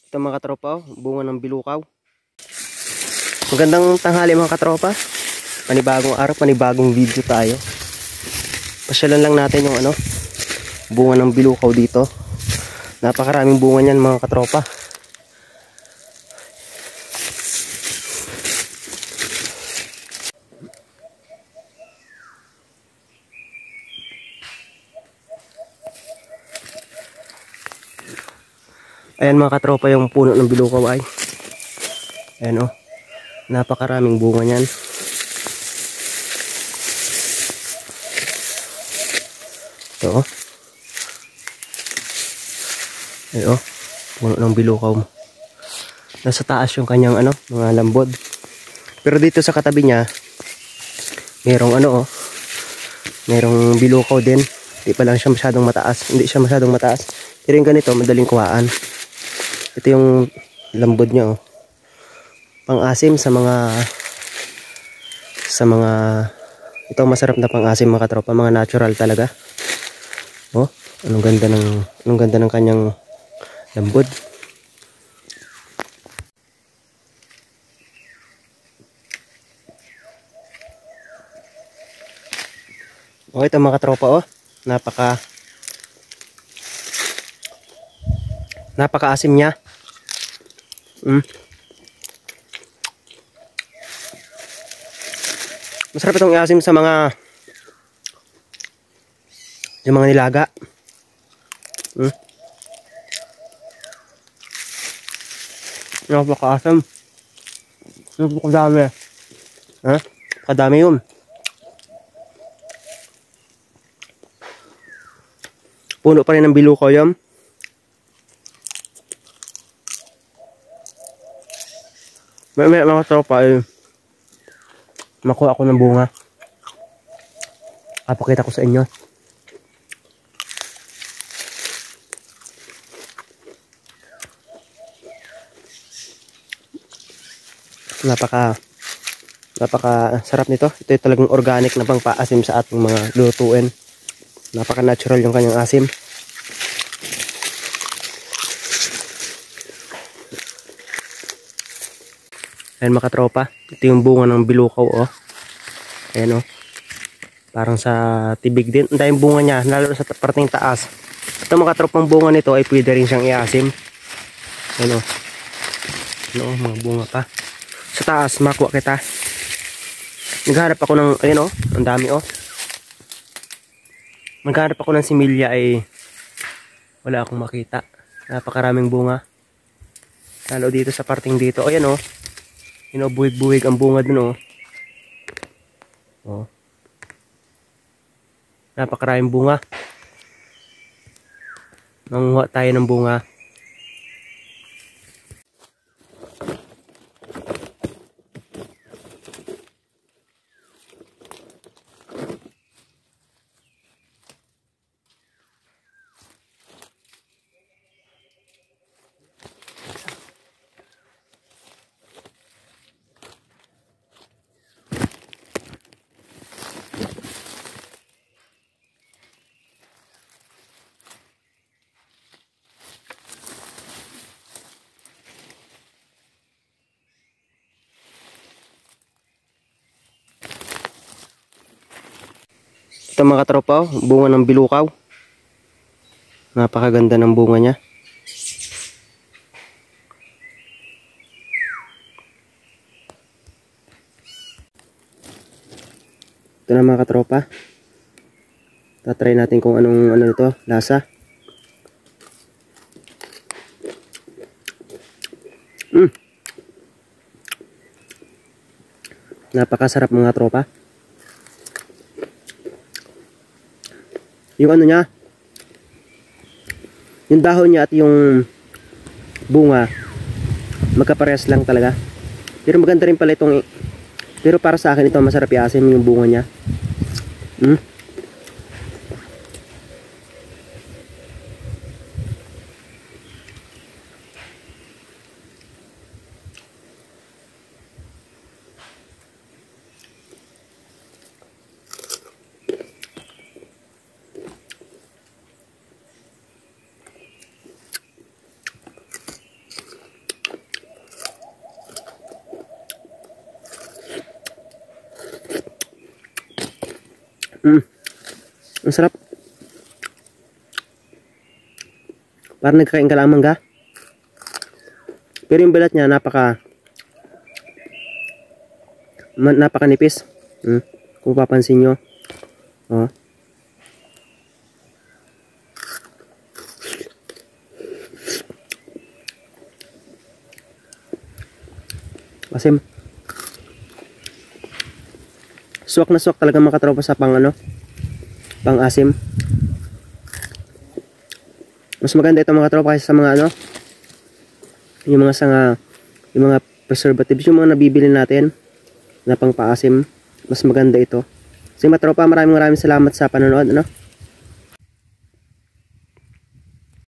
Ito mga katropa, bunga ng bilukaw. Magandang tanghali mga katropa. Panibagong araw, panibagong video tayo. Pasyalan lang natin yung bunga ng bilukaw dito. Napakaraming bunga niyan mga katropa. Ayan mga katropa, yung puno ng bilukaw ay. Ayan napakaraming bunga niyan. Ito Ayan puno ng bilukaw. Nasa taas yung kanyang mga lambod. Pero dito sa katabi niya, merong merong bilukaw din. Hindi pa lang siya masyadong mataas. Hindi siya masyadong mataas. Pero yung ganito, madaling kuhaan. Ito yung lambod niya pang-asim sa mga ito masarap na pang-asim mga katropa, mga natural talaga. Anong ganda ng kanyang lambod. Ito mga katropa napaka-asim niya. Masarap itong i-asim sa mga nilaga. Napaka-asim. Napakadami. Kadami yun. Puno pa rin ng bilukaw yun. May mga tropa makuha ako ng bunga. Papakita ko sa inyo. Napaka sarap nito. Ito talagang organic na pang-paasim sa ating mga lutuin. Napaka natural yung kanyang asim. Ayan mga katropa, ito yung bunga ng bilukaw Ayan parang sa tibig din. Ang daming bunga niya, lalo sa parting taas. Ito mga katropang bunga nito ay pwede rin siyang iasim. Ayan mga bunga pa. Sa taas, makuha kita. Nagharap ako ng, ang dami Nagharap ako ng similya ay wala akong makita. Napakaraming bunga. Lalo dito sa parting dito. Ayan buwig-buwig ang bunga dun Napakaraming bunga. Manguha tayo ng bunga. Ito mga katropa, bunga ng bilukaw. Napakaganda ng bunga niya. Ito na mga katropa. Tatry natin kung anong ito, lasa. Napakasarap mga tropa. Yung niya, yung dahon niya at yung bunga magkaparehas lang talaga. Pero maganda rin pala itong, pero para sa akin ito masarap i-asim yung bunga niya. Ang sarap. Parang nagkakain ka lang mangga. Pero yung balat niya napakanipis. Kung papansin nyo. Oh. Asim. Suwak na suwak talaga mga katropa sa pang asim. Mas maganda ito mga katropa kaysa sa mga yung mga preservatives, yung mga nabibili natin na pang paasim. Mas maganda ito. So mga katropa, maraming salamat sa panonood.